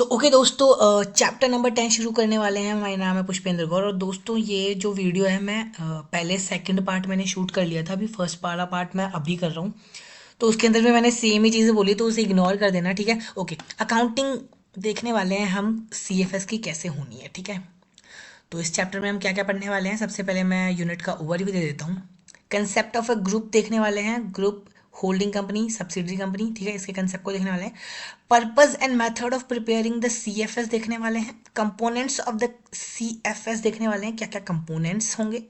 So okay दोस्तों, chapter number 10 शुरू करने वाले हैं। मेरा नाम है पुष्पेंद्र गौर और दोस्तों ये जो वीडियो है मैं पहले सेकंड पार्ट मैंने शूट कर लिया था। अभी फर्स्ट वाला पार्ट मैं अभी कर रहा हूँ। तो उसके अंदर में मैंने सेम ही चीज़ें बोली तो उसे इग्नोर कर देना, ठीक है। ओके, अकाउंटिंग देखने वाले हैं हम CFS की कैसे होनी है, ठीक है। तो इस चैप्टर में हम क्या क्या पढ़ने वाले हैं, सबसे पहले मैं यूनिट का ओवरव्यू दे देता हूँ। कंसेप्ट ऑफ अ ग्रुप देखने वाले हैं, group, holding company, subsidiary company, ठीक है, इसके कंसेप्ट को देखने वाले हैं। Purpose and method of preparing the CFS देखने वाले हैं। कंपोनेंट्स ऑफ द CFS देखने वाले हैं, क्या क्या कंपोनेंट्स होंगे।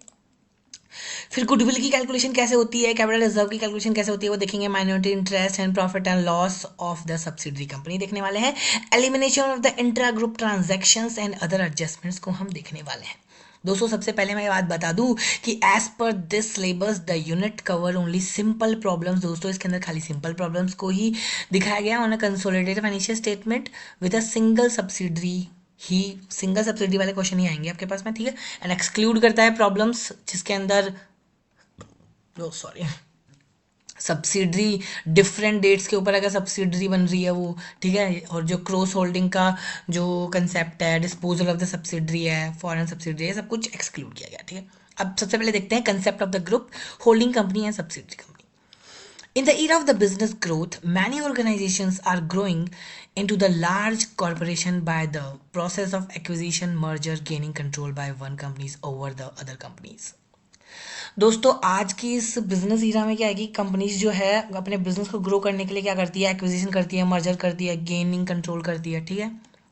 फिर गुडविल की कैलकुलेशन कैसे होती है, कैपिटल रिजर्व की कैलकुलेशन कैसे होती है वो देखेंगे। Minority interest and profit and loss of the subsidiary company देखने वाले हैं। Elimination of the intra group transactions and other adjustments को हम देखने वाले हैं। दोस्तों सबसे पहले मैं ये बात बता दूं कि as per this syllabus the unit cover only simple problems. दोस्तों इसके अंदर खाली सिंपल प्रॉब्लम्स को ही दिखाया गया on a consolidated financial statement with a single subsidiary. He single subsidy वाले क्वेश्चन ही आएंगे आपके पास में, ठीक है। एंड एक्सक्लूड करता है प्रॉब्लम्स जिसके अंदर सॉरी सब्सिडरी डिफरेंट डेट्स के ऊपर अगर सब्सिडरी बन रही है वो, ठीक है। और जो क्रॉस होल्डिंग का जो कंसेप्ट है, डिस्पोजल ऑफ द सब्सिडरी है, फॉरेन सब्सिडरी है, सब कुछ एक्सक्लूड किया गया, ठीक है। अब सबसे पहले देखते हैं concept of the group, holding company and subsidiary company. In the era of the business growth, many organizations are growing into the large corporation by the process of acquisition, merger, gaining control by one companies over the other companies. दोस्तों आज की इस business Ira में क्या है कि companies जो है अपने बिजनेस को ग्रो करने के लिए क्या करती है, एक्विजिशन करती है, मर्जर करती है, गेनिंग कंट्रोल करती है, ठीक है,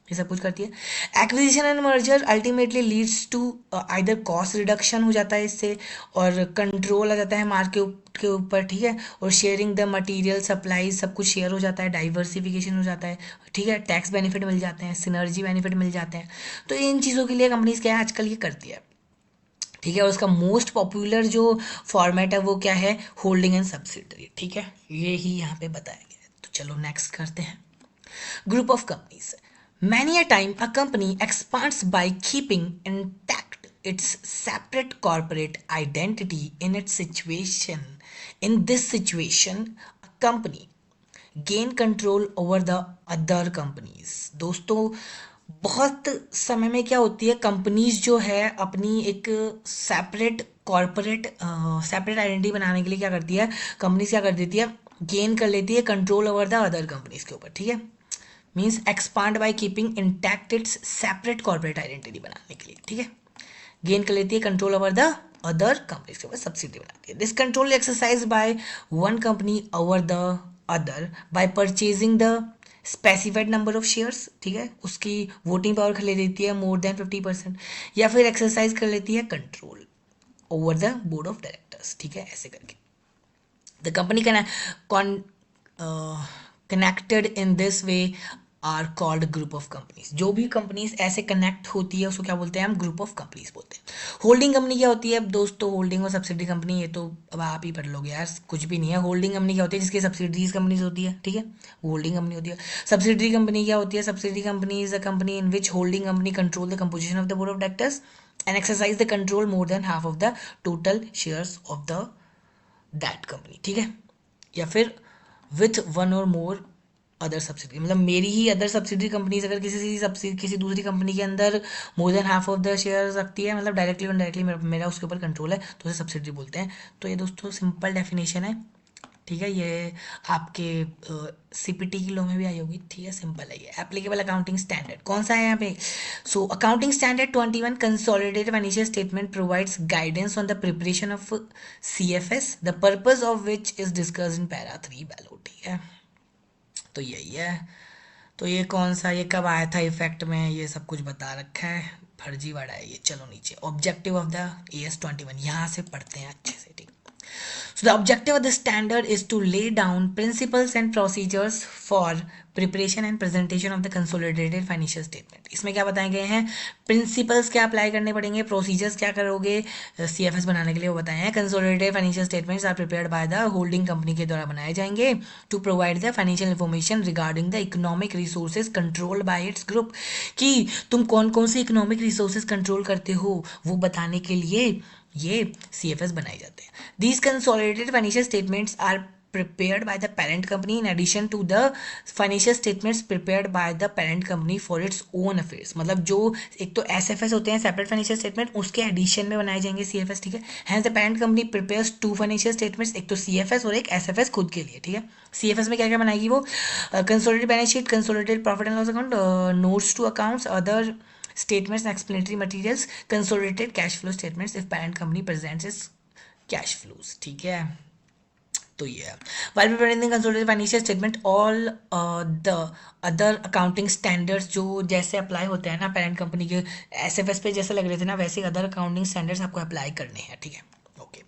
ये सब कुछ करती है। Acquisition and merger ultimately leads to either cost reduction हो जाता है इससे, और कंट्रोल आ जाता है मार्केट के ऊपर, ठीक है। और शेयरिंग द मटेरियल सप्लाई सब कुछ शेयर हो जाता है, डाइवर्सिफिकेशन हो जाता है, ठीक है। टैक्स बेनिफिट मिल जाते हैं, सिनर्जी बेनिफिट मिल जाते हैं। तो इन चीज़ों के लिए कंपनीज क्या है आजकल ये करती है, ठीक है। और उसका मोस्ट पॉपुलर जो फॉर्मेट है वो क्या है, होल्डिंग एंड सब्सिडरी, ठीक है। ये ही यहाँ पे बताया गया है। तो चलो नेक्स्ट करते हैं। Group of companies. Many a time a company expands by keeping intact it's separate corporate identity in its situation. In this situation a company gain control over the other companies. दोस्तों बहुत समय में क्या होती है, companies जो है अपनी एक सेपरेट आइडेंटिटी बनाने के लिए क्या करती है, कंपनीज क्या कर देती है, गेन कर लेती है control over the other companies के ऊपर, ठीक है। Means expand by keeping intact it's separate corporate identity बनाने के लिए, ठीक है। गेन कर लेती है control over the other companies के ऊपर, सब्सिडी बनाती है। This control exercise by one company over the other by purchasing the specified number of shares, ठीक है। उसकी वोटिंग पावर कर ले देती है मोर देन 50%, या फिर एक्सरसाइज कर लेती है control over the board of directors, ठीक है, ऐसे करके। The company can connected in this way are called group of companies. जो भी कंपनीज ऐसे कनेक्ट होती है उसको क्या बोलते हैं, हम ग्रुप ऑफ कंपनीज बोलते हैं। होल्डिंग कंपनी क्या होती है दोस्तों, होल्डिंग और सब्सिडरी कंपनी ये तो अब आप ही पढ़ लोगे यार, कुछ भी नहीं है। होल्डिंग कंपनी क्या होती है, जिसकी सब्सिडरीज कंपनीज होती है, ठीक है, वो होल्डिंग कंपनी होती है। सब्सिडरी कंपनी क्या होती है, subsidiary company is a company in which holding company control the composition of the board of directors and exercise the control more than half of the total shares of the that company, ठीक है। या फिर with one और more other subsidy, मतलब मेरी ही other subsidiary companies अगर किसी दूसरी कंपनी के अंदर more than half of the share रखती है, मतलब डायरेक्टली और डायरेक्टली मेरा उसके ऊपर कंट्रोल है, तो उसे सब्सिडरी बोलते हैं। तो ये दोस्तों सिंपल डेफिनेशन है, ठीक है। ये आपके CPT की लॉ में भी आई होगी, ठीक है, सिंपल है ये। एप्लीकेबल अकाउंटिंग स्टैंडर्ड कौन सा है यहाँ पे, so accounting standard 21 consolidated financial statement provides guidance on the preparation of CFS, the purpose of which is discussed in para 3 बेलो, ठीक है। तो यही है। तो ये कौन सा, ये कब आया था इफेक्ट में, ये सब कुछ बता रखा है, फर्जीवाड़ा है ये। चलो नीचे, ऑब्जेक्टिव ऑफ द AS 21, यहाँ से पढ़ते हैं अच्छे से, ठीक। So the objective of the standard is to lay down principles and procedures for preparation and presentation of the consolidated financial statement. इसमें क्या बताए गए हैं, प्रिंसिपल्स क्या अप्लाई करने पड़ेंगे, प्रोसीजर्स क्या करोगे CFS बनाने के लिए वो बताए हैं। Consolidated financial statements are prepared by the holding company के द्वारा बनाए जाएंगे to provide the financial information regarding the economic resources controlled by its group, कि तुम कौन कौन से इकोनॉमिक रिसोर्सेज कंट्रोल करते हो वो बताने के लिए ये CFS बनाए जाते हैं। These consolidated financial statements are prepared by the parent company in addition to the financial statements prepared by the parent company for its own affairs। मतलब जो एक तो SFS होते हैं, सेपरेट फाइनेंशियल स्टेटमेंट, उसके एडिशन में बनाए जाएंगे CFS, ठीक है। Hence the parent company prepares two financial statements, एक तो CFS और एक SFS खुद के लिए, ठीक है। CFS में क्या क्या बनाएगी वो, consolidated balance sheet, consolidated profit and loss account, notes to accounts, other statements and explanatory materials, consolidated cash flow statements if parent company presents its cash flows, ठीक है। तो ये है, while preparing the consolidated financial statement all the other accounting standards जो जैसे apply होते हैं ना पेरेंट कंपनी के SFS पे जैसे लग रहे थे ना, वैसे अदर अकाउंटिंग स्टैंडर्ड्स आपको अप्लाई करने हैं, ठीक है। Okay,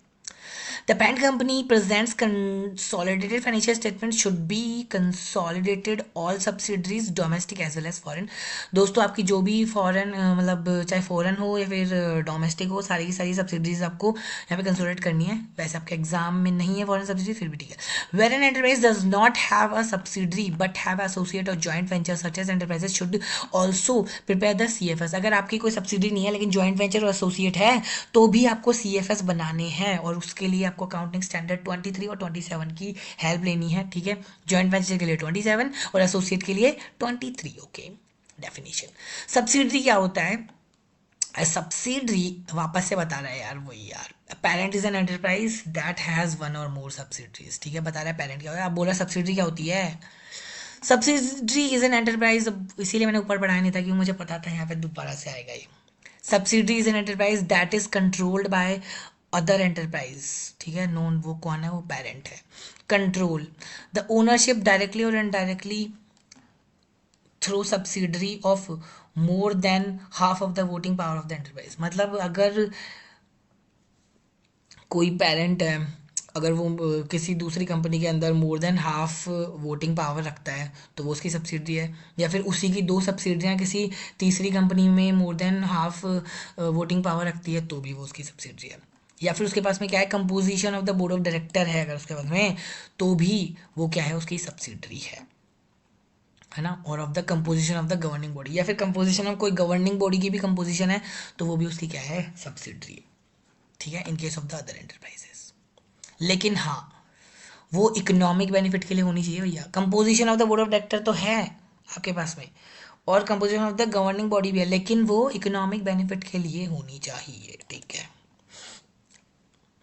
the parent company presents consolidated financial statement should be consolidated all subsidiaries domestic as well as foreign। दोस्तों आपकी जो भी फॉरेन मतलब चाहे फॉरेन हो या फिर डोमेस्टिक हो, सारी की सारी सब्सिडीज आपको यहाँ पे कंसोलिडेट करनी है। वैसे आपके एग्जाम में नहीं है फॉरेन सब्सिडी, फिर भी ठीक है। Where an enterprise does not have a subsidiary but have associate और joint venture such as enterprises should also prepare the CFS। अगर आपकी कोई सब्सिडी नहीं है लेकिन जॉइंट वेंचर और एसोसिएट है तो भी आपको CFS बनाने हैं, और उसके लिए आपको अकाउंटिंग स्टैंडर्ड 23 और 27 की हेल्प लेनी है, ठीक है। जॉइंट वेंचर के लिए 27 और एसोसिएट के लिए 23। ओके, डेफिनेशन सब्सिडरी क्या होता है? सब्सिडरी वापस से बता रहा है यार, वही यार, parent is an enterprise that has one और मोर सब्सिडरीज, ठीक है। बता रहा है पेरेंट क्या होता है। आप बोला सब्सिडरी क्या होती है? सब्सिडरी इज एन एंटरप्राइज, इसीलिए मैंने ऊपर पढ़ाया नहीं था क्योंकि मुझे पता था यहाँ पे दोबारा से आएगा ये। Subsidiary is an enterprise that is controlled by other enterprise, ठीक है। नोन वो कौन है? वो पेरेंट है। कंट्रोल द ओनरशिप डायरेक्टली और indirectly through subsidiary of more than half of the voting power of the enterprise. मतलब अगर कोई पेरेंट है, अगर वो किसी दूसरी कंपनी के अंदर more than half voting power रखता है तो वो उसकी सब्सिडरी है, या फिर उसी की दो सब्सिडरियाँ किसी तीसरी कंपनी में more than half voting power रखती है तो भी वो उसकी सब्सिडरी है। या फिर उसके पास में क्या है, composition of the board of director है अगर उसके पास में, तो भी वो क्या है, उसकी सब्सिडरी है ना। और of the composition of the governing body, या फिर कंपोजिशन ऑफ कोई गवर्निंग बॉडी की भी कंपोजिशन है तो वो भी उसकी क्या है, सब्सिडरी, ठीक है, in case of the other enterprises. लेकिन हाँ, वो इकोनॉमिक बेनिफिट के लिए होनी चाहिए भैया। Composition of the board of director तो है आपके पास में, और composition of the governing body भी है, लेकिन वो इकोनॉमिक बेनिफिट के लिए होनी चाहिए, ठीक है।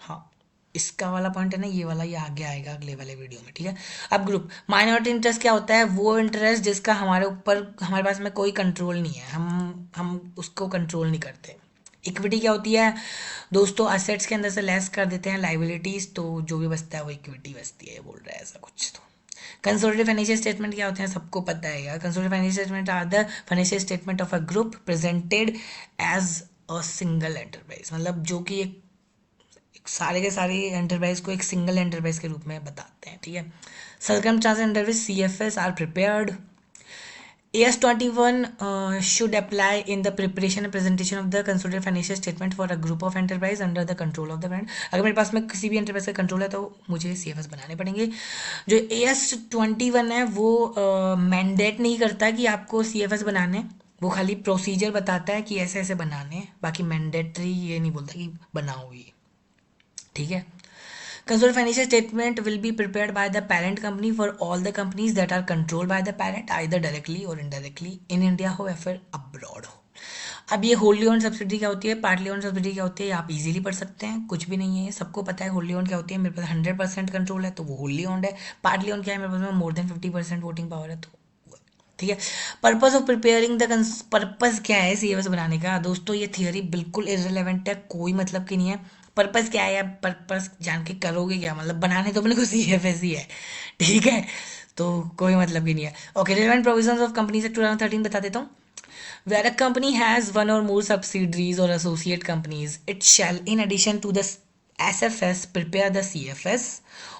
हाँ, इसका वाला पॉइंट है ना, ये वाला, ये आगे आएगा अगले वाले वीडियो में, ठीक है। अब ग्रुप माइनॉरिटी इंटरेस्ट क्या होता है? वो इंटरेस्ट जिसका हमारे ऊपर, हमारे पास में कोई कंट्रोल नहीं है, हम उसको कंट्रोल नहीं करते। इक्विटी क्या होती है दोस्तों? असेट्स के अंदर से लेस कर देते हैं लाइबिलिटीज, तो जो भी बचता है वो इक्विटी बचती है, ये बोल रहा है ऐसा कुछ। तो कंसोलिडेटेड फाइनेंशियल स्टेटमेंट क्या होते हैं? सबको पता है यार। Consolidated financial statement are the financial statement of a group presented as a single enterprise. मतलब जो कि एक सारे के सारे एंटरप्राइज को एक सिंगल एंटरप्राइज के रूप में बताते हैं, ठीक है। Circumstances under which CFS are prepared. AS21 should apply in the preparation and presentation of the consolidated financial statement for a group of enterprise under the control of the parent। अगर मेरे पास में किसी भी एंटरप्राइज का control है तो मुझे CFS बनाने पड़ेंगे। जो AS21 है वो मैंडेट नहीं करता कि आपको CFS बनाने, वो खाली प्रोसीजर बताता है कि ऐसे ऐसे बनाने हैं, बाकी मैंडेटरी ये नहीं बोलता कि बनाओ ये, ठीक है। Consolidated financial statement will be prepared by the parent company for all the companies that are controlled by the parent either directly or indirectly in India हो या फिर abroad हो। अब ये होल्ली ओन्ड सब्सिडी क्या होती है, पार्टली ओन्ड सब्सिडी क्या होती है, आप इजीली पढ़ सकते हैं, कुछ भी नहीं है, सबको पता है। होल्ली ओन्ड क्या होती है? मेरे पास 100% कंट्रोल है तो वो होल्ली ओन्ड है। पार्टली ओन्ड क्या है? मेरे पास में मोर देन 50% वोटिंग पावर है तो, ठीक है। Purpose of preparing the, purpose क्या है CFS बनाने का दोस्तों? ये थियोरी बिल्कुल इररिलेवेंट है, कोई मतलब की नहीं है। पर्पस क्या है यार? पर्पस जान के करोगे क्या? मतलब बनाने तो अपने को CFS ही है, ठीक है, तो कोई मतलब की नहीं है। Okay, relevant provisions of companies act 2013 बता देता हूँ। Where a company has one or more subsidiaries or associate companies, it shall, in addition to the SFS, prepare the CFS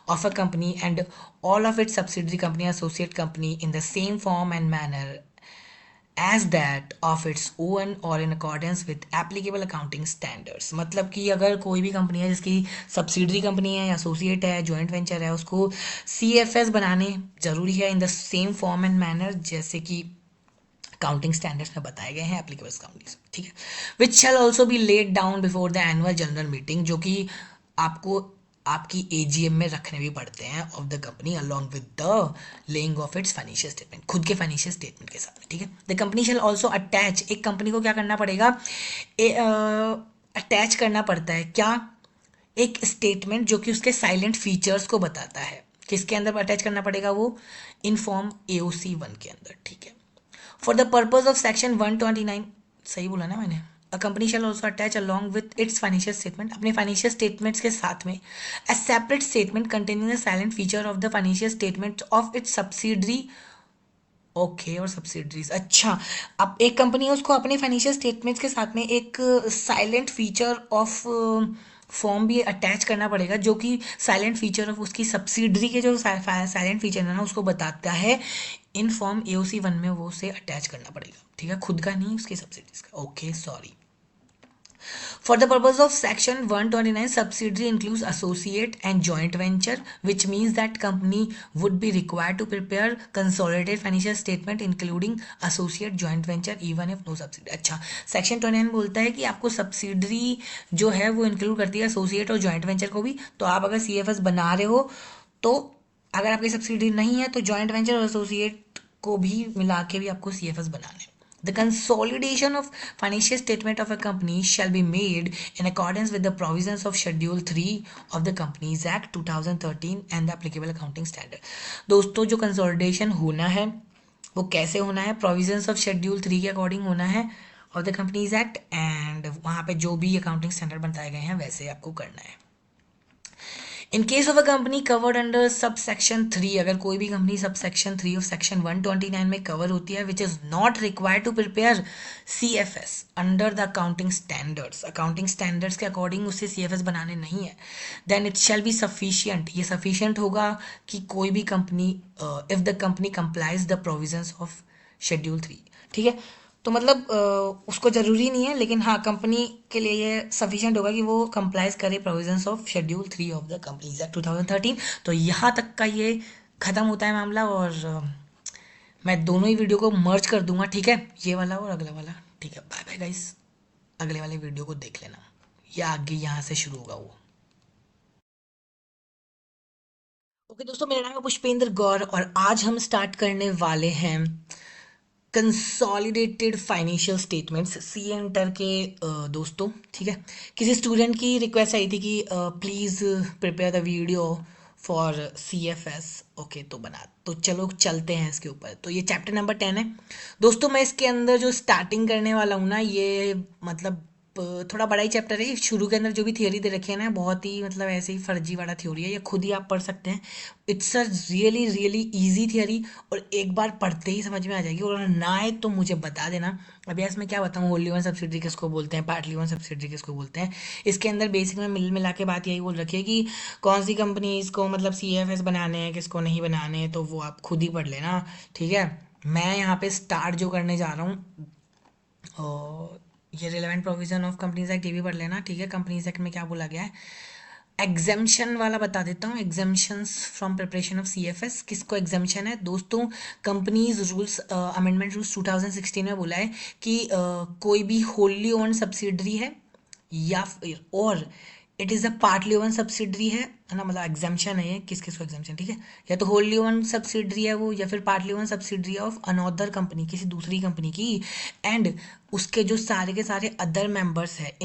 of a company and all of its subsidiary company, associate company in the same form and manner as that of its own or in accordance with applicable accounting standards। मतलब कि अगर कोई भी company है जिसकी subsidiary company है या associate है, जॉइंट वेंचर है, उसको CFS बनाने जरूरी है in the same form and manner जैसे कि अकाउंटिंग स्टैंडर्ड्स में बताए गए हैं एप्लीकेबल अकाउंटिंग, ठीक है। Which shall also be laid down before the annual general meeting, जो कि आपको आपकी एजीएम में रखने भी पड़ते हैं of the company along with the laying of its financial statement, खुद के फाइनेंशियल स्टेटमेंट के साथ में, ठीक है। The company shall also attach, एक कंपनी को क्या करना पड़ेगा, अटैच करना पड़ता है क्या, एक स्टेटमेंट जो कि उसके साइलेंट फीचर्स को बताता है। किसके अंदर अटैच करना पड़ेगा वो, इन फॉर्म AOC 1 के अंदर, ठीक है। For the purpose of section 129, सही बोला ना मैंने, अ company shall also attach along with its financial statement, अपने फाइनेंशियल स्टेटमेंट्स के साथ में a separate statement containing the silent feature of the financial statement of its subsidiary, okay, और subsidiaries, अच्छा। अब एक कंपनी है उसको अपने फाइनेंशियल स्टेटमेंट्स के साथ में एक साइलेंट फीचर ऑफ फॉर्म भी अटैच करना पड़ेगा, जो कि साइलेंट फीचर ऑफ उसकी सब्सिडरी के जो साइलेंट फीचर है ना उसको बताता है। इन फॉर्म AOC 1 में वो उसे अटैच करना पड़ेगा, ठीक है, खुद का नहीं, उसकी सब्सिडरीज का, okay sorry. For the purpose of Section 129, subsidiary includes associate and joint venture, which means that company would be required to prepare consolidated financial statement including associate, joint venture, even if no subsidiary. अच्छा, section 29 बोलता है कि आपको subsidiary जो है वो include करती है एसोसिएट और जॉइंट वेंचर को भी। तो आप अगर CFS बना रहे हो तो अगर आपकी सब्सिडरी नहीं है तो जॉइंट वेंचर और एसोसिएट को भी मिला के भी आपको CFS बनाना है। The consolidation of financial statement of a company shall be made in accordance with the provisions of Schedule 3 of the Companies Act 2013 and the applicable accounting standard. दोस्तों जो कंसोलिडेशन होना है वो कैसे होना है, प्रोविजंस ऑफ शेड्यूल 3 के according होना है of the companies act, and वहाँ पे जो भी अकाउंटिंग स्टैंडर्ड बताए गए हैं वैसे आपको करना है। In case of a company covered under sub section 3, अगर कोई भी company sub section 3 of section 129 में कवर होती है, which is not required to prepare CFS under the accounting standards के अकॉर्डिंग उसे CFS बनाने नहीं है, then it shall be sufficient, ये सफिशियंट होगा कि कोई भी कंपनी, if the company complies the provisions of schedule 3, ठीक है। तो मतलब उसको ज़रूरी नहीं है, लेकिन हाँ कंपनी के लिए ये सफिशिएंट होगा कि वो कंप्लाइज करे provisions of schedule 3 of the companies act 2013। तो यहाँ तक का ये ख़त्म होता है मामला, और मैं दोनों ही वीडियो को मर्ज कर दूंगा, ठीक है, ये वाला और अगला वाला, ठीक है। बाय बाय गाइस, अगले वाले वीडियो को देख लेना, ये आगे यहाँ से शुरू होगा वो। ओके दोस्तों, मेरा नाम है पुष्पेंद्र गौर और आज हम स्टार्ट करने वाले हैं कंसोलिडेटेड फाइनेंशियल स्टेटमेंट्स सी एंटर के दोस्तों, ठीक है। किसी स्टूडेंट की रिक्वेस्ट आई थी कि please prepare the video for CFS, okay तो बना, तो चलो चलते हैं इसके ऊपर। तो ये चैप्टर नंबर 10 है दोस्तों। मैं इसके अंदर जो स्टार्टिंग करने वाला हूँ ना, ये मतलब थोड़ा बड़ा ही चैप्टर है। शुरू के अंदर जो भी थियोरी दे रखी है ना, बहुत ही मतलब ऐसे ही फर्जी वाला थ्योरी है, ये खुद ही आप पढ़ सकते हैं। It's a really really easy theory, और एक बार पढ़ते ही समझ में आ जाएगी, और ना आए तो मुझे बता देना। अभी इसमें क्या बताऊँ, होली वन सब्सिडरी किसको बोलते हैं, पार्टली वन सब्सिडरी किसको बोलते हैं। इसके अंदर बेसिक में मिल मिला के बात यही बोल रखी है कि कौन सी कंपनी इसको मतलब CFS बनाने हैं, किसको नहीं बनाने हैं, तो वो आप खुद ही पढ़ लेना, ठीक है। मैं यहाँ पे स्टार्ट जो करने जा रहा हूँ, और ये relevant provision of companies act ये भी पढ़ लेना, ठीक है। कंपनीज एक्ट में क्या बोला गया है, एग्जाम्शन वाला बता देता हूँ। Exemptions from preparation of CFS, किसको एग्जाम्शन है दोस्तों, कंपनीज रूल्स अमेंडमेंट रूल्स 2016 में बोला है कि कोई भी होली ओन सब्सिडरी है या फिर और it is a partly own subsidiary है ना, मतलब एग्जाम्शन है ये, किस किस को एग्जाम्शन, ठीक है। या तो होली ओन सब्सिडरी है वो, या फिर partly own subsidiary of another company, किसी दूसरी कंपनी की, एंड उसके जो सारे के सारे अदर मेंबर्स है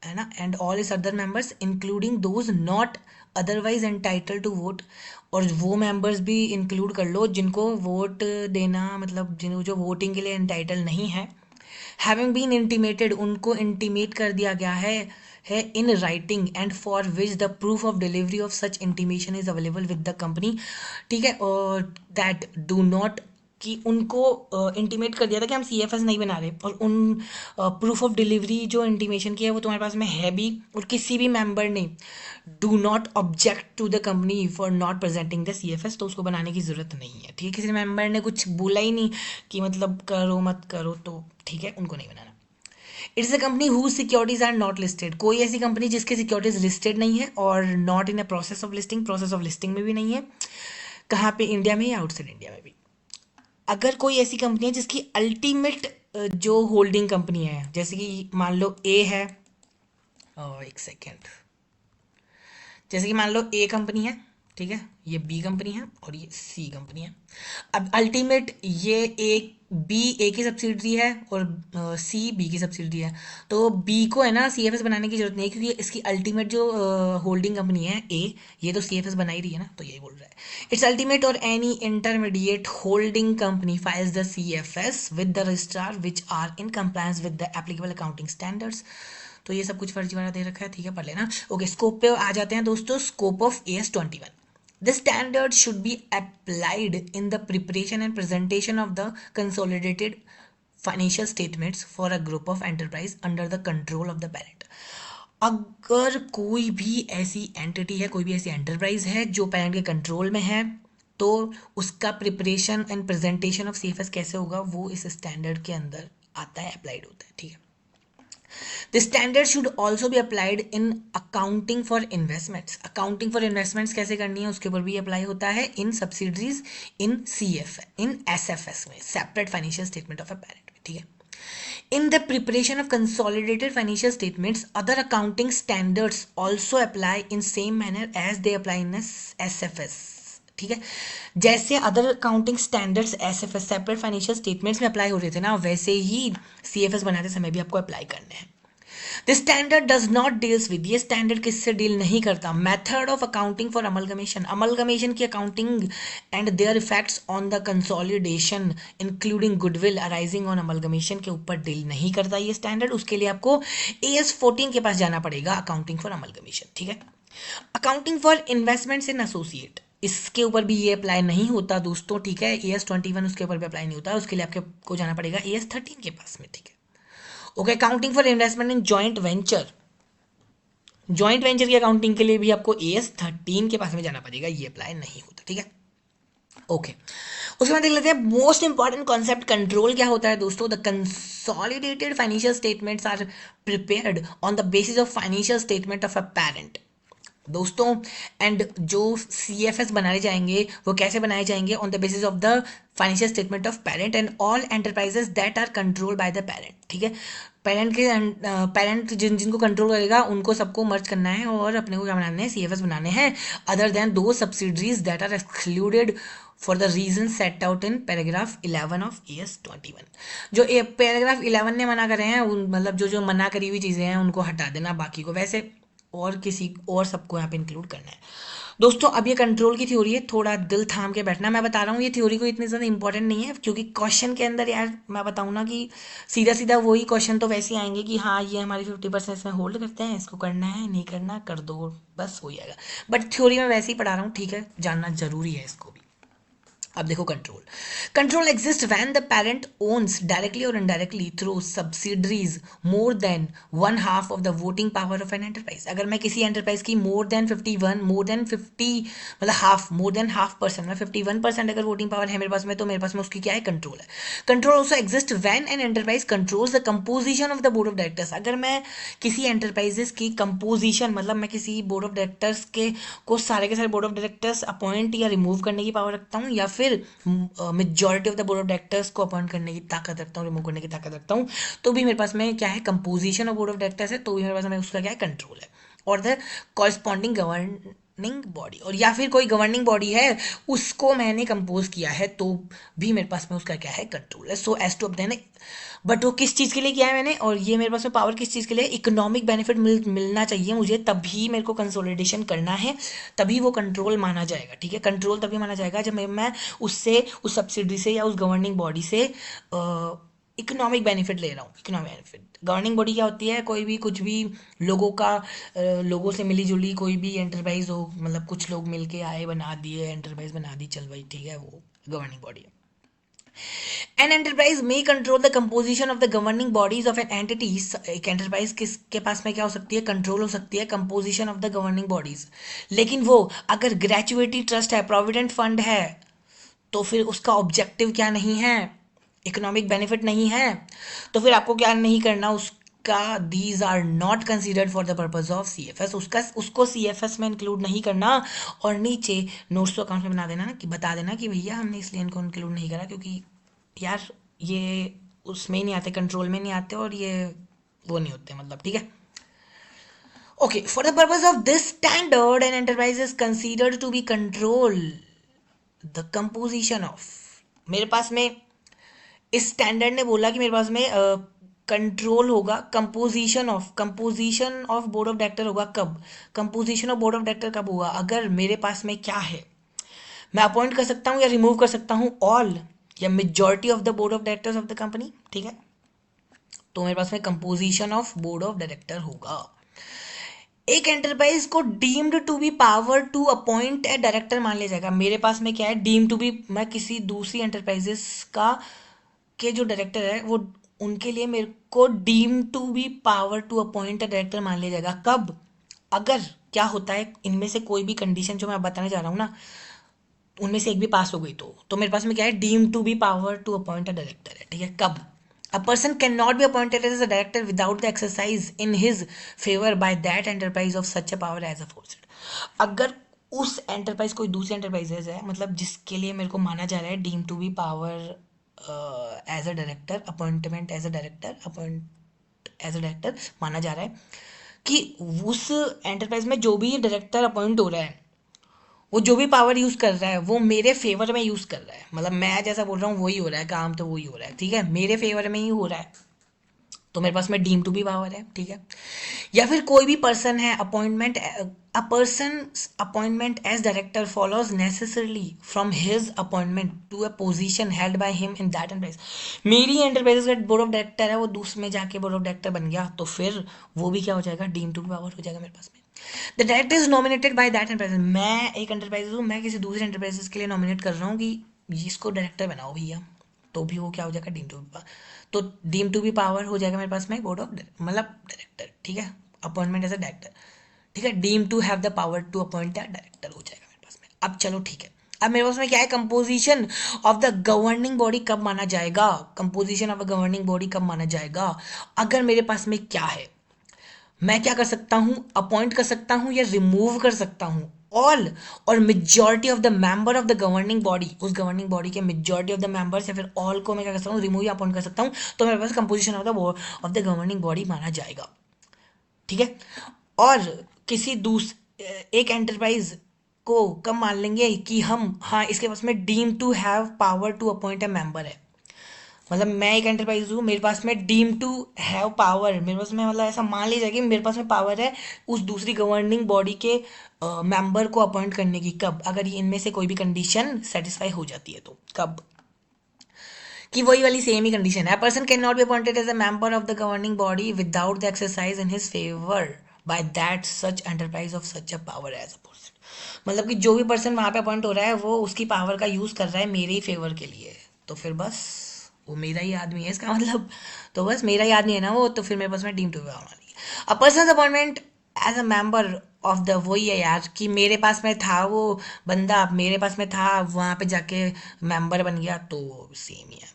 है ना, and all is other members including those not otherwise entitle to vote, और वो मेंबर्स भी इंक्लूड कर लो जिनको वोट देना, मतलब जिन जो वोटिंग के लिए एंटाइटल नहीं है, हैविंग बीन इंटीमेटेड, उनको इंटीमेट कर दिया गया है in writing, and for which the proof of delivery of such intimation is available with the company, ठीक है। और दैट डू नॉट, कि उनको इंटीमेट कर दिया था कि हम CFS नहीं बना रहे, और उन प्रूफ ऑफ डिलीवरी जो इंटीमेशन की है वो तुम्हारे पास में है भी, और किसी भी मेंबर ने do not object to the company for not presenting the CFS, तो उसको बनाने की ज़रूरत नहीं है, ठीक है। किसी मेंबर ने कुछ बोला ही नहीं कि मतलब करो मत करो, तो ठीक है, उनको नहीं बनाना। It's a company whose securities are not listed, कोई ऐसी कंपनी जिसकी सिक्योरिटीज लिस्टेड नहीं है और not in a process of listing, process of listing में भी नहीं है, कहाँ पे, इंडिया में या आउटसाइड इंडिया में भी। अगर कोई ऐसी कंपनी है जिसकी अल्टीमेट जो होल्डिंग कंपनी है, जैसे कि मान लो A है, और एक सेकेंड, जैसे कि मान लो ए कंपनी है, ठीक है, ये बी कंपनी है और ये सी कंपनी है। अब अल्टीमेट ये ए की सब्सिडरी है और सी बी की सब्सिडरी है। तो बी को है ना सीएफएस बनाने की जरूरत नहीं है, क्योंकि इसकी अल्टीमेट जो होल्डिंग कंपनी है ए, ये तो सीएफएस बना ही रही है ना, तो यही बोल रहा है। इट्स अल्टीमेट और any intermediate holding company files the CFS with the registrar which are in compliance with the applicable accounting standards. तो ये सब कुछ फर्जी वाला दे रखा है, ठीक है, पढ़ लेना। ओके, स्कोप पे आ जाते हैं दोस्तों। Scope of AS21, the standard should be applied in the preparation and presentation of the consolidated financial statements for a group of enterprise under the control of the parent। अगर कोई भी ऐसी entity है, कोई भी ऐसी एंटरप्राइज है जो पेरेंट के कंट्रोल में है, तो उसका preparation and presentation of CFS कैसे होगा, वो इस स्टैंडर्ड के अंदर आता है, अप्लाइड होता है, ठीक है। The standard should also be applied in accounting for investments। accounting for investments कैसे करनी है उसके ऊपर भी अप्लाई होता है in subsidiaries, in CF, in SFS में, separate financial statement of a parent में, ठीक है। In the preparation of consolidated financial statements, other accounting standards also apply in same manner as they apply in SFS, ठीक है। जैसे other accounting standards SFS separate financial statements में apply हो रहे थे ना, वैसे ही सीएफएस बनाते समय भी आपको अप्लाई करने हैं। This standard does not deals with, ये स्टैंडर्ड किससे डील नहीं करता, method of accounting for amalgamation, amalgamation की accounting and their effects on the consolidation including goodwill arising on amalgamation के ऊपर डील नहीं करता ये स्टैंडर्ड। उसके लिए आपको AS14 के पास जाना पड़ेगा, अकाउंटिंग फॉर अमलगमेशन, ठीक है। Accounting for investments in associate, इसके ऊपर भी ये अप्लाई नहीं होता दोस्तों, ठीक है। AS21 उसके ऊपर भी अप्लाई नहीं होता, उसके लिए आपको जाना पड़ेगा AS13 के पास में, ठीक है। Okay, accounting for investment in joint venture, joint venture की अकाउंटिंग के लिए भी आपको AS13 के पास में जाना पड़ेगा, ये अप्लाई नहीं होता, ठीक है। ओके, उसके बाद देख लेते हैं मोस्ट इंपॉर्टेंट कॉन्सेप्ट कंट्रोल क्या होता है दोस्तों। The consolidated financial statements are prepared on the basis of financial statement of a parent दोस्तों। एंड जो CFS बनाए जाएंगे वो कैसे बनाए जाएंगे, on the basis of the financial statement of parent and all enterprises that are control by the parent, ठीक है। पेरेंट जिनको कंट्रोल करेगा उनको सबको मर्ज करना है और अपने को क्या बनाने हैं, CFS बनाने हैं, other than those subsidiaries that are excluded for the reason set out in paragraph 11 of AS21। जो पैराग्राफ 11 ने मना करे हैं, मतलब जो जो मना करी हुई चीज़ें हैं उनको हटा देना, बाकी को वैसे और किसी और सबको यहाँ पे इंक्लूड करना है दोस्तों। अब ये कंट्रोल की थ्योरी है, थोड़ा दिल थाम के बैठना। मैं बता रहा हूँ ये थ्योरी को इतनी ज़्यादा इंपॉर्टेंट नहीं है, क्योंकि क्वेश्चन के अंदर यार मैं बताऊँ ना कि सीधा सीधा वही क्वेश्चन तो वैसे ही आएंगे कि हाँ ये हमारी 50% इसमें होल्ड करते हैं, इसको करना है नहीं करना कर दो, बस हो जाएगा। बट थ्योरी में वैसे ही पढ़ा रहा हूँ, ठीक है, जानना जरूरी है इसको भी। अब देखो control exist when the parent owns directly और indirectly through subsidiaries more than 1/2 of the voting power of an enterprise. अगर मैं किसी एंटरप्राइज की मोर देन 50 मतलब मोर देन हाफ परसेंट, मैं 51% अगर वोटिंग पावर है मेरे पास में, तो मेरे पास में उसकी क्या है, कंट्रोल है। Control also exist when an enterprise controls the composition of the board of directors. अगर मैं किसी एंटरप्राइजेस की कंपोजिशन, मतलब मैं किसी बोर्ड ऑफ डायरेक्टर्स को सारे के सारे बोर्ड ऑफ डायरेक्टर्स अपॉइंट या रिमूव करने की पावर रखता हूँ, या फिर majority of the board of directors को अपॉइंट करने की ताकत रखता हूँ, रिमूव करने की ताकत रखता हूँ, तो भी मेरे पास में क्या है, composition of board of directors है, तो भी मेरे पास में उसका क्या है, कंट्रोल है। और द कॉरस्पॉन्डिंग गवर्निंग बॉडी, और या फिर कोई गवर्निंग बॉडी है उसको मैंने कंपोज किया है, तो भी मेरे पास में उसका क्या है, कंट्रोल है। So as to obtain, but वो किस चीज़ के लिए किया है मैंने, और ये मेरे पास में पावर किस चीज़ के लिए, इकोनॉमिक बेनिफिट मिलना चाहिए मुझे, तभी मेरे को कंसोलिडेशन करना है, तभी वो कंट्रोल माना जाएगा, ठीक है। कंट्रोल तभी माना जाएगा जब मैं उससे, उस सब्सिडी से या उस गवर्निंग बॉडी से इकोनॉमिक बेनिफिट ले रहा हूँ। इकोनॉमिक बेनिफिट, गवर्निंग बॉडी क्या होती है, कोई भी कुछ भी लोगों का, लोगों से मिली जुली कोई भी एंटरप्राइज हो, मतलब कुछ लोग मिलके आए, बना दिए एंटरप्राइज, बना दी, चल भाई ठीक है, वो गवर्निंग बॉडी है। An enterprise may control the composition of the governing bodies of an entity। एक एंटरप्राइज किसके पास में क्या हो सकती है, कंट्रोल हो सकती है composition of the governing bodies. लेकिन वो अगर ग्रेचुइटी ट्रस्ट है, प्रोविडेंट फंड है, तो फिर उसका ऑब्जेक्टिव क्या नहीं है, इकोनॉमिक बेनिफिट नहीं है, तो फिर आपको क्या नहीं करना, उसका these are not considered for the purpose of CFS, उसको CFS में इंक्लूड नहीं करना। और नीचे नोट्स टू अकाउंट में बना देना कि बता देना कि भैया हमने इसलिए इनको इंक्लूड नहीं करा क्योंकि यार ये उसमें ही नहीं आते, कंट्रोल में नहीं आते, और ये वो नहीं होते, मतलब ठीक है। Okay, for the purpose of this standard, an enterprise is considered to be control the composition of. मेरे पास में इस स्टैंडर्ड ने बोला कि मेरे पास में कंट्रोल होगा composition of board of director होगा कब, composition of board of director कब होगा, अगर मेरे पास में क्या है, मैं अपॉइंट कर सकता हूँ या रिमूव कर सकता हूँ ऑल या majority of the board of directors of the company, ठीक है। तो मेरे पास में composition of board of director होगा। एक एंटरप्राइज को deemed to be power to appoint a director मान लिया जाएगा। मेरे पास में क्या है, डीम टू बी, मैं किसी दूसरी एंटरप्राइजेस का के जो डायरेक्टर है वो उनके लिए मेरे को deem to be power to appoint a director मान लिया जाएगा कब, अगर क्या होता है इनमें से कोई भी कंडीशन जो मैं बताने जा रहा हूँ ना उनमें से एक भी पास हो गई तो मेरे पास में क्या है, deem to be power to appoint a director है, ठीक है। कब a person can not be appointed as a director without the exercise in his favour by that enterprise of such a power as a forced. अगर उस enterprise कोई दूसरी enterprises है, मतलब जिसके लिए मेरे को माना जा रहा है deem to be power as a director, appointment as a director, appoint as a director माना जा रहा है कि उस एंटरप्राइज में जो भी डायरेक्टर अपॉइंट हो रहा है वो जो भी पावर यूज कर रहा है वो मेरे फेवर में यूज कर रहा है, मतलब मैं जैसा बोल रहा हूँ वही हो रहा है, काम तो वही हो रहा है, ठीक है, मेरे फेवर में ही हो रहा है, तो मेरे पास में डीम टू बी पावर है, ठीक है। या फिर कोई भी पर्सन है appointment, a person appointment as director follows necessarily from his appointment to a position held by him in that enterprise. मेरी एंटरप्राइज का बोर्ड ऑफ डायरेक्टर है वो दूसरे में जाके बोर्ड ऑफ डायरेक्टर बन गया तो फिर वो भी क्या हो जाएगा, डीम टू बी पावर हो जाएगा मेरे पास में। The director is nominated by that enterprise, मैं एक एंटरप्राइज हूँ, मैं किसी दूसरे एंटरप्राइजेस के लिए नॉमिनेट कर रहा हूँ कि इसको डायरेक्टर बनाओ भैया, तो भी वो क्या हो जाएगा, डीम टू बी, तो डीम टू बी पावर हो जाएगा मेरे पास में बोर्ड ऑफ मतलब डायरेक्टर, ठीक है, अपॉइंटमेंट एज अ डायरेक्टर, ठीक है, deem to have the power to appoint the director हो जाएगा मेरे पास में। अब चलो ठीक है, अब मेरे पास में क्या है, composition of the governing body कब माना जाएगा, composition of a governing body कब माना जाएगा, अगर मेरे पास में क्या है, मैं क्या कर सकता हूं, अपॉइंट कर सकता हूं या रिमूव कर सकता हूं ऑल और majority of the member of the governing body, उस गवर्निंग बॉडी के मेजॉरिटी ऑफ द मेंबर्स या फिर ऑल को मैं क्या कर सकता हूँ, रिमूव या अपॉइंट कर सकता हूँ, तो मेरे पास composition of the governing body माना जाएगा, ठीक है। और किसी दूस एक एंटरप्राइज को कब मान लेंगे कि हम, हाँ इसके पास में deem to have power to appoint a member है, मतलब मैं एक एंटरप्राइज हूँ, मेरे पास में डीम टू हैव पावर, मेरे पास में मतलब ऐसा मान लीजिए कि मेरे पास में पावर है उस दूसरी गवर्निंग बॉडी के मेंबर को अपॉइंट करने की, कब, अगर ये इनमें से कोई भी कंडीशन सेटिस्फाई हो जाती है तो कब, कि वही वाली सेम ही कंडीशन है, person can not be appointed as a member of the governing body without the exercise in his favour by that such enterprise of such a power as a person. मतलब कि जो भी person वहां पे appoint हो रहा है वो उसकी पावर का यूज कर रहा है मेरे ही फेवर के लिए, तो फिर बस वो मेरा ही आदमी है इसका मतलब, तो बस मेरा ही आदमी है ना वो, तो फिर मेरे पास में टीम टू बी पावर वाली है। A person appointment as a member of the, वही है यार कि मेरे पास में था वो बंदा, मेरे पास में था वहां पे जाके मेंबर बन गया, तो सेम ही है।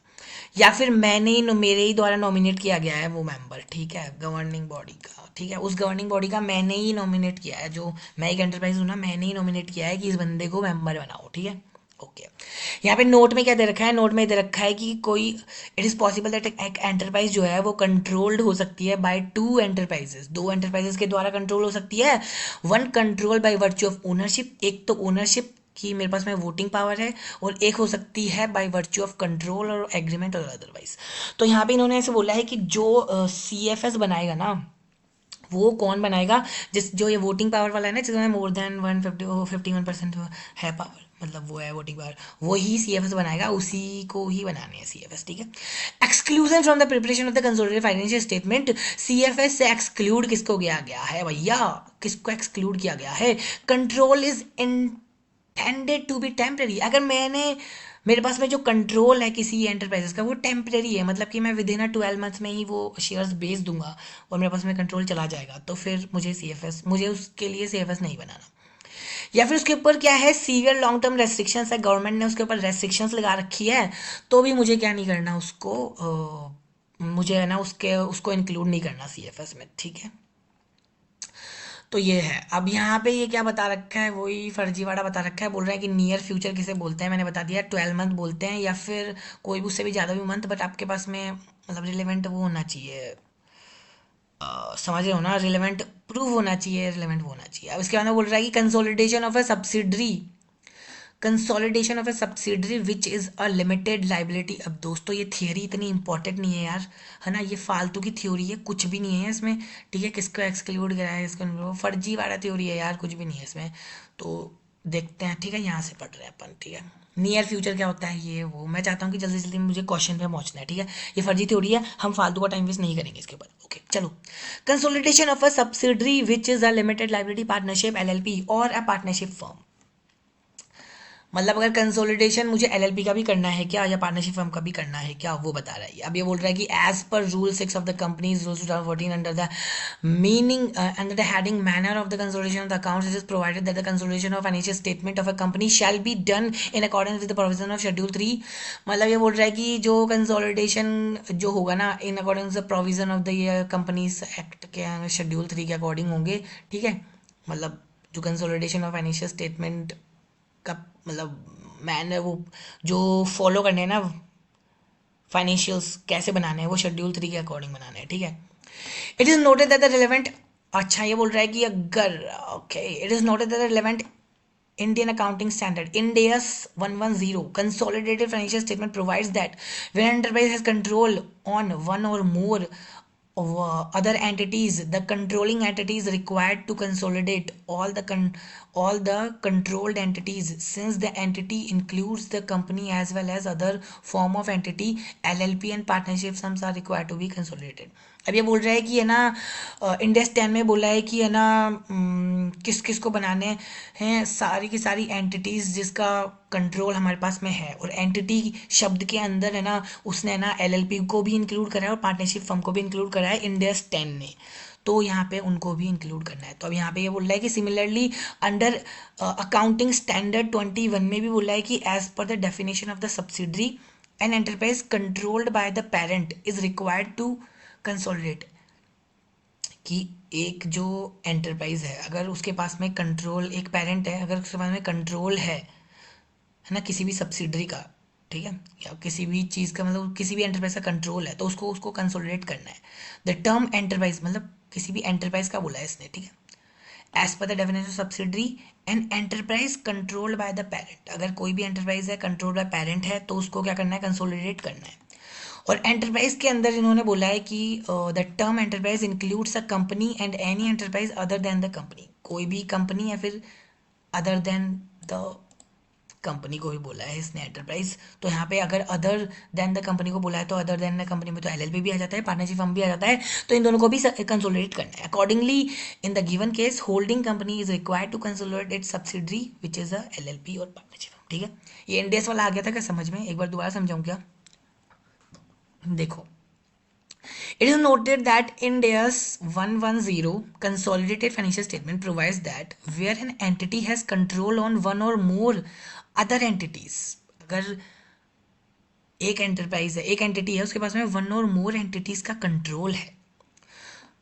या फिर मैंने ही मेरे ही द्वारा नॉमिनेट किया गया है वो मेंबर, ठीक है, गवर्निंग बॉडी का, ठीक है, उस गवर्निंग बॉडी का मैंने ही नॉमिनेट किया है, जो मैं एक एंटरप्राइज हूँ ना, मैंने ही नॉमिनेट किया है कि इस बंदे को मेंबर बनाओ, ठीक है, ओके। यहाँ पे नोट में क्या दे रखा है, नोट में दे रखा है कि कोई, इट इज पॉसिबल दैट एक एंटरप्राइज जो है वो कंट्रोल्ड हो सकती है बाय टू एंटरप्राइजेस, दो एंटरप्राइजेस के द्वारा कंट्रोल हो सकती है, one control by virtue of ownership, एक तो ओनरशिप कि मेरे पास में वोटिंग पावर है, और एक हो सकती है बाय वर्च्यू ऑफ कंट्रोल और एग्रीमेंट और अदरवाइज। तो यहाँ पे इन्होंने ऐसे बोला है कि जो सी एफ एस बनाएगा ना, वो कौन बनाएगा, जिस जो ये वोटिंग पावर वाला है ना, जिसमें मोर देन 51% है पावर, मतलब वो है वोटिंग पावर, वो ही सी एफ एस बनाएगा, उसी को ही बनाने हैं सी एफ एस, ठीक है। Exclusion from the preparation of the consolidated financial statement, C F S से एक्सक्लूड किसको किया गया है भैया, किसको एक्सक्लूड किया गया है, control is intended to be temporary, अगर मेरे पास में जो कंट्रोल है किसी एंटरप्राइजेस का वो टेम्परेरी है, मतलब कि मैं विद इन 12 मंथ्स में ही वो शेयर्स बेच दूंगा और मेरे पास में कंट्रोल चला जाएगा, तो फिर मुझे सी एफ एस, मुझे उसके लिए सी एफ एस नहीं बनाना। या फिर उसके ऊपर क्या है, सीवियर लॉन्ग टर्म रेस्ट्रिक्शंस है, गवर्नमेंट ने उसके ऊपर रेस्ट्रिक्शंस लगा रखी है, तो भी मुझे क्या नहीं करना उसको, मुझे है ना उसके उसको इंक्लूड नहीं करना सी एफ एस में, ठीक है। तो ये है, अब यहाँ पे ये क्या बता रखा है, वही फर्जीवाड़ा बता रखा है, बोल रहा है कि नियर फ्यूचर किसे बोलते हैं, मैंने बता दिया 12 मंथ बोलते हैं, या फिर कोई भी उससे भी ज़्यादा भी मंथ, बट आपके पास में मतलब रिलेवेंट वो होना चाहिए, समझ रहे हो ना, रिलेवेंट प्रूव होना चाहिए, रिलेवेंट होना चाहिए। अब इसके बाद में बोल रहा है कि consolidation of a subsidiary, consolidation of A subsidiary which is a limited liability. अब दोस्तों ये थियोरी इतनी इंपॉर्टेंट नहीं है यार, है ना, ये फालतू की थ्योरी है, कुछ भी नहीं है इसमें, ठीक है। किसको एक्सक्लूड करा है, इसको फर्जी वाला थ्योरी है यार, कुछ भी नहीं है इसमें। तो देखते हैं, ठीक है, यहाँ से पढ़ रहे हैं अपन, ठीक है। नियर फ्यूचर क्या होता है ये वो, मैं चाहता हूँ कि जल्दी जल्दी मुझे क्वेश्चन पे पहुंचना है, ठीक है। ये फर्जी थ्योरी है, हम फालतू का टाइम वेस्ट नहीं करेंगे इसके ऊपर, ओके चलो। Consolidation of a subsidiary which is a limited liability partnership LLP और अ पार्टनरशिप फर्म। मतलब अगर कंसोलिडेशन मुझे एलएलपी का भी करना है क्या, या पार्टनरशिप फर्म का भी करना है क्या, वो बता रहा है। अब ये बोल रहा है कि as per rule 6 of the companies rules 2014 under the meaning under the heading manner of the consolidation of the accounts, it is provided that the consolidation of financial statement of a company shall be done in accordance with the provision of schedule 3। मतलब ये बोल रहा है कि जो consolidation जो होगा ना, in accordance the provision of the companies act के शेड्यूल 3 के अकॉर्डिंग होंगे, ठीक है। मतलब जो कंसोलिडेशन ऑफ फाइनेंशियल स्टेटमेंट का मतलब मैंने वो जो फॉलो करने हैं ना, फाइनेंशियल्स कैसे बनाने हैं, वो शेड्यूल 3 के अकॉर्डिंग बनाने हैं, ठीक है। It is noted that the relevant, अच्छा ये बोल रहा है कि अगर, okay, it is noted that the relevant Indian accounting standard Ind AS 110 consolidated financial statement provides that when enterprise has control on one or more other entities, the controlling entity is required to consolidate all the controlled entities. Since the entity includes the company as well as other form of entity, LLP and partnership sums are required to be consolidated. अब ये बोल रहा है कि है ना, index 10 में बोला है कि है ना, किस किस को बनाने हैं, सारी की सारी एंटिटीज जिसका कंट्रोल हमारे पास में है, और एंटिटी शब्द के अंदर है ना, उसने है ना एलएलपी को भी इंक्लूड करा है और पार्टनरशिप फर्म को भी इंक्लूड करा है इंडेक्स 10 ने, तो यहाँ पे उनको भी इंक्लूड करना है। तो अब यहाँ पे ये बोल रहा है कि सिमिलरली अंडर अकाउंटिंग स्टैंडर्ड 21 में भी बोला है कि as per the definition of the subsidiary an enterprise controlled by the parent is required to consolidate, कि एक जो एंटरप्राइज है अगर उसके पास में कंट्रोल, एक पेरेंट है अगर उसके पास में कंट्रोल है ना, किसी भी सब्सिडरी का, ठीक है, या किसी भी चीज़ का, मतलब किसी भी एंटरप्राइज का कंट्रोल है, तो उसको उसको कंसोलिडेट करना है। द टर्म एंटरप्राइज मतलब किसी भी एंटरप्राइज का बोला है इसने, ठीक है। As per the definition of subsidiary an enterprise controlled by the parent, अगर कोई भी एंटरप्राइज है कंट्रोल बाय पेरेंट है, तो उसको क्या करना है, कंसोलिडेट करना है। और एंटरप्राइज के अंदर इन्होंने बोला है कि the term enterprise includes a company and any enterprise other than the company, कोई भी कंपनी या फिर अदर देन द कंपनी को भी बोला है इसने एंटरप्राइज। तो यहाँ पे अगर अदर देन द कंपनी को बोला है, तो अदर देन द कंपनी में तो एलएलपी भी आ जाता है, पार्टनरशिप फर्म भी आ जाता है, तो इन दोनों को भी कंसोलिडेट करना है। Accordingly in the given case holding company is required to consolidate its subsidiary which is a LLP और पार्टनरशिप फर्म, ठीक है। ये इंडेस वाला आ गया था क्या समझ में, एक बार दोबारा समझाऊं क्या, देखो। It is noted that Ind AS 110 consolidated financial statement provides that where an entity has control on one or more other entities, अगर एक एंटरप्राइज है, एक एंटिटी है, उसके पास में वन और मोर एंटिटीज का कंट्रोल है,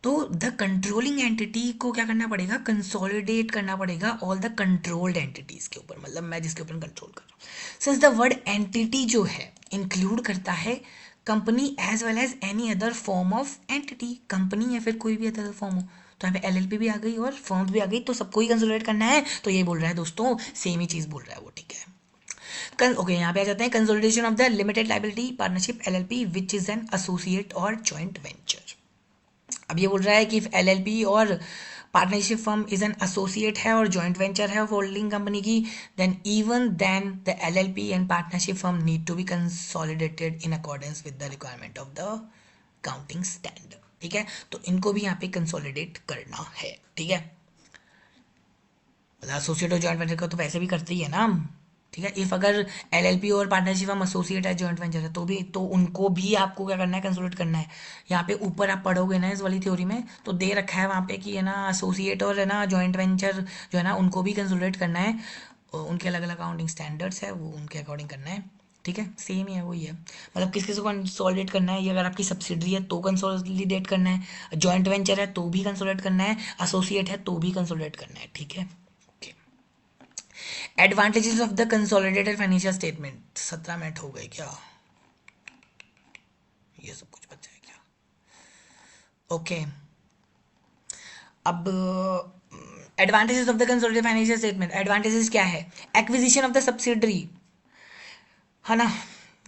तो द कंट्रोलिंग एंटिटी को क्या करना पड़ेगा, कंसोलिडेट करना पड़ेगा ऑल द कंट्रोल्ड एंटिटीज के ऊपर, मतलब मैं जिसके ऊपर कंट्रोल कर रहा हूँ। सिंस द वर्ड एंटिटी जो है इंक्लूड करता है company as well as any other form of entity, company या फिर कोई भी अदर फॉर्म हो, तो यहाँ पे एलएलपी भी आ गई और फॉर्म भी आ गई, तो सबको ही कंसोलिडेट करना है। तो ये बोल रहा है दोस्तों, सेम ही चीज़ बोल रहा है वो, ठीक है। ओके, यहाँ पे आ जाते हैं consolidation of the limited liability partnership LLP which is an associate और जॉइंट वेंचर। अब ये बोल रहा है कि एलएलपी और partnership firm is an associate है और जॉइंट वेंचर है होल्डिंग कंपनी की, then the LLP and partnership firm need to be consolidated in accordance with the requirement of the counting standard, ठीक है। तो इनको भी यहाँ पे कंसोलिडेट करना है, ठीक है। एसोसिएट और जॉइंट वेंचर का तो वैसे भी करते ही है ना हम, ठीक है। इफ अगर एलएलपी और पार्टनरशिप हम एसोसिएट है, जॉइंट वेंचर है, तो भी तो उनको भी आपको क्या करना है, कंसोलिडेट करना है। यहाँ पे ऊपर आप पढ़ोगे ना इस वाली थ्योरी में, तो दे रखा है वहाँ पे कि है ना एसोसिएट और है ना जॉइंट वेंचर जो है ना, उनको भी कंसोलिडेट करना है, और उनके अलग अलग अकाउंटिंग स्टैंडर्ड्स है, वो उनके अकॉर्डिंग करना है, ठीक है। सेम ही है, वही है, मतलब किस किस को कंसोलिडेट करना है, ये अगर आपकी सब्सिडरी है तो कंसोलिडेट करना है, जॉइंट वेंचर है तो भी कंसोलिडेट करना है, एसोसिएट है तो भी कंसोलिडेट करना है, ठीक है। Advantages of the consolidated financial statement, 17 minute हो गए क्या, ये सब कुछ बचा है क्या, ओके। अब advantages of the consolidated financial statement, advantages क्या है? एक्विजिशन ऑफ द सब्सिडरी, है ना,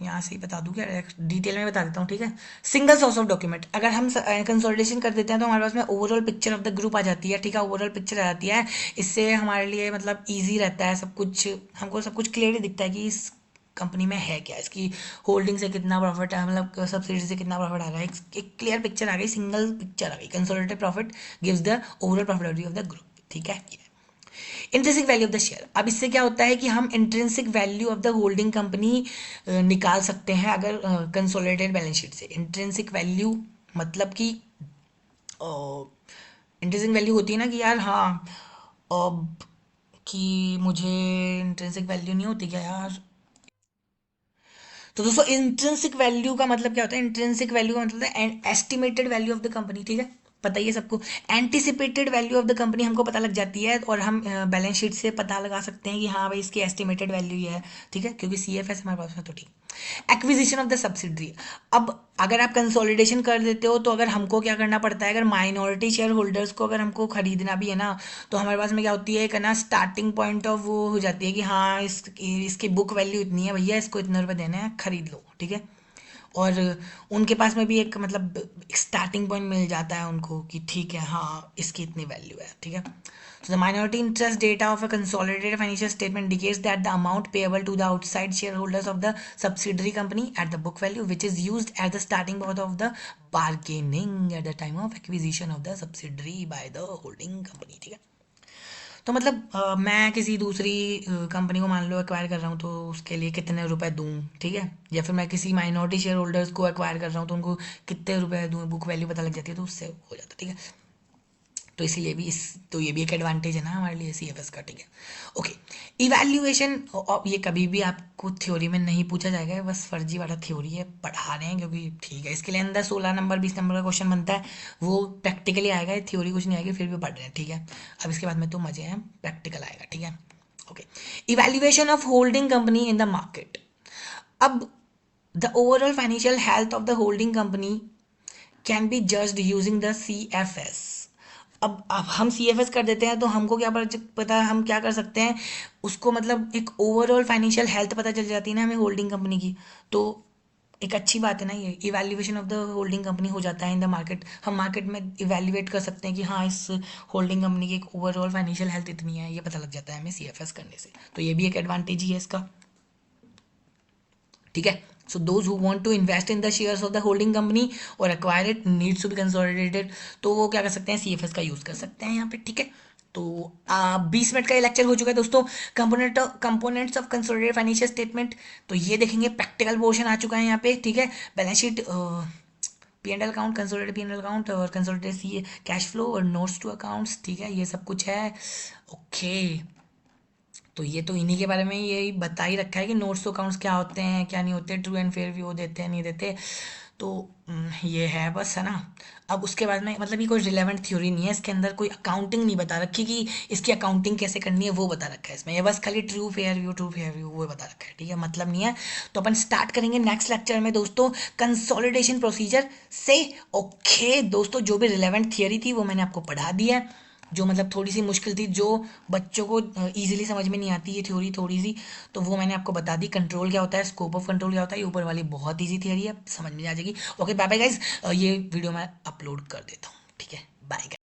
यहाँ से ही बता दूँ क्या, डिटेल में बता देता हूँ, ठीक है। सिंगल सोर्स ऑफ डॉक्यूमेंट, अगर हम कंसोलिडेशन कर देते हैं तो हमारे पास में overall picture of the group आ जाती है, ठीक है, ओवरऑल पिक्चर आ जाती है। इससे हमारे लिए मतलब ईजी रहता है सब कुछ, हमको सब कुछ क्लियरली दिखता है कि इस कंपनी में है क्या, इसकी होल्डिंग से कितना प्रॉफिट है, मतलब सब्सिडी से कितना प्रॉफिट आ रहा है, एक क्लियर पिक्चर आ गई, सिंगल पिक्चर आ गई। Consolidated profit gives the overall profitability of the group, ठीक है। Intrinsic value of the share, अब इससे क्या होता है कि हम intrinsic value of the holding company निकाल सकते हैं अगर कंसोलिडेटेड बैलेंस शीट से। इंट्रिंसिक वैल्यू मतलब कि इंट्रिंसिक वैल्यू होती है ना कि यार हाँ, अब कि मुझे इंट्रिंसिक वैल्यू नहीं होती क्या यार। तो दोस्तों इंट्रिंसिक वैल्यू का मतलब क्या होता है? इंट्रिंसिक वैल्यू का मतलब है estimated value of the company, ठीक है, पता ही है सबको। Anticipated value of the company हमको पता लग जाती है और हम बैलेंस शीट से पता लगा सकते हैं कि हाँ भाई इसकी एस्टिमेटेड वैल्यू ये है, ठीक है, क्योंकि सी एफ एस हमारे पास में, तो ठीक। एक्विजिशन ऑफ द सब्सिडरी, अब अगर आप कंसोलिडेशन कर देते हो तो अगर हमको क्या करना पड़ता है, अगर माइनॉरिटी शेयर होल्डर्स को अगर हमको खरीदना भी है ना, तो हमारे पास में क्या होती है, एक ना स्टार्टिंग पॉइंट ऑफ वो हो जाती है कि हाँ इसकी बुक वैल्यू इतनी है भैया, इसको इतने रुपए देने हैं, खरीद लो, ठीक है। और उनके पास में भी एक मतलब स्टार्टिंग पॉइंट मिल जाता है उनको कि ठीक है हाँ इसकी इतनी वैल्यू है, ठीक है। So the minority interest data of a consolidated financial statement indicates that the amount payable to the outside shareholders of the subsidiary company at the book value, which is used as the starting point of the bargaining at the time of acquisition of the subsidiary by the holding company, ठीक है। तो मतलब मैं किसी दूसरी company को मान लो acquire कर रहा हूँ तो उसके लिए कितने रुपए दूँ, ठीक है, या फिर मैं किसी माइनॉरिटी शेयर होल्डर्स को एक्वायर कर रहा हूँ तो उनको कितने रुपए दूँ, बुक वैल्यू पता लग जाती है तो उससे हो जाता है, ठीक है। तो इसीलिए भी इस तो ये भी एक एडवांटेज है ना हमारे लिए सी एफ एस का, ठीक है। ओके, इवैल्यूएशन, ये कभी भी आपको थ्योरी में नहीं पूछा जाएगा, ये बस फर्जी वाला थ्योरी है, पढ़ा रहे हैं क्योंकि ठीक है, इसके लिए अंदर 16 नंबर 20 नंबर का क्वेश्चन बनता है, वो प्रैक्टिकली आएगा, ये थ्योरी कुछ नहीं आएगी, फिर भी पढ़ रहे हैं, ठीक है। अब इसके बाद में तो मजे हैं, प्रैक्टिकल आएगा, ठीक है। Okay, evaluation of holding company in the market, अब the overall financial health of the holding company can be judged using the C F S. अब हम सी एफ एस कर देते हैं तो हमको क्या पता है हम क्या कर सकते हैं उसको, मतलब एक ओवरऑल फाइनेंशियल हेल्थ पता चल जाती है ना हमें होल्डिंग कंपनी की, तो एक अच्छी बात है ना, ये evaluation of the holding company हो जाता है इन द मार्केट, हम मार्केट में इवैल्यूएट कर सकते हैं कि हाँ इस होल्डिंग कंपनी की एक ओवरऑल फाइनेंशियल हेल्थ इतनी है, ये पता लग जाता है हमें सी एफ एस करने से, तो ये भी एक एडवांटेज ही है इसका, ठीक है। So those who want to invest in the shares of the holding company और acquire it needs to be consolidated, तो वो क्या कर सकते हैं, सीएफएस का यूज कर सकते हैं यहाँ पे, ठीक है। तो 20 मिनट का ये लेक्चर हो चुका है दोस्तों, components of consolidated financial statement, तो ये देखेंगे, प्रैक्टिकल पोर्शन आ चुका है यहाँ पे, ठीक है। Balance sheet, P and L account, consolidated P and L account और कंसोलिडेटेड सी कैश फ्लो और नोट्स टू अकाउंट्स, ठीक है, ये सब कुछ है। ओके, तो ये तो इन्हीं के बारे में यही बता ही रखा है कि नोट्स टू अकाउंट्स क्या होते हैं क्या नहीं होते, ट्रू एंड फेयर व्यू देते हैं नहीं देते, तो ये है बस, है ना। अब उसके बाद में मतलब ये कोई रिलेवेंट थ्योरी नहीं है, इसके अंदर कोई अकाउंटिंग नहीं बता रखी कि इसकी अकाउंटिंग कैसे करनी है, वो बता रखा है इसमें, ये बस खाली ट्रू फेयर व्यू वो बता रखा है, ठीक है, मतलब नहीं है। तो अपन स्टार्ट करेंगे नेक्स्ट लेक्चर में दोस्तों कंसोलिडेशन प्रोसीजर से। ओके दोस्तों, जो भी रिलेवेंट थियरी थी वो मैंने आपको पढ़ा दिया है, जो मतलब थोड़ी सी मुश्किल थी, जो बच्चों को इजीली समझ में नहीं आती है थ्योरी थोड़ी सी, तो वो मैंने आपको बता दी। कंट्रोल क्या होता है, स्कोप ऑफ कंट्रोल क्या होता है, ये ऊपर वाली बहुत इजी थ्योरी है, समझ में आ जाएगी। ओके बाय बाय गाइस, ये वीडियो मैं अपलोड कर देता हूँ, ठीक है, बाय।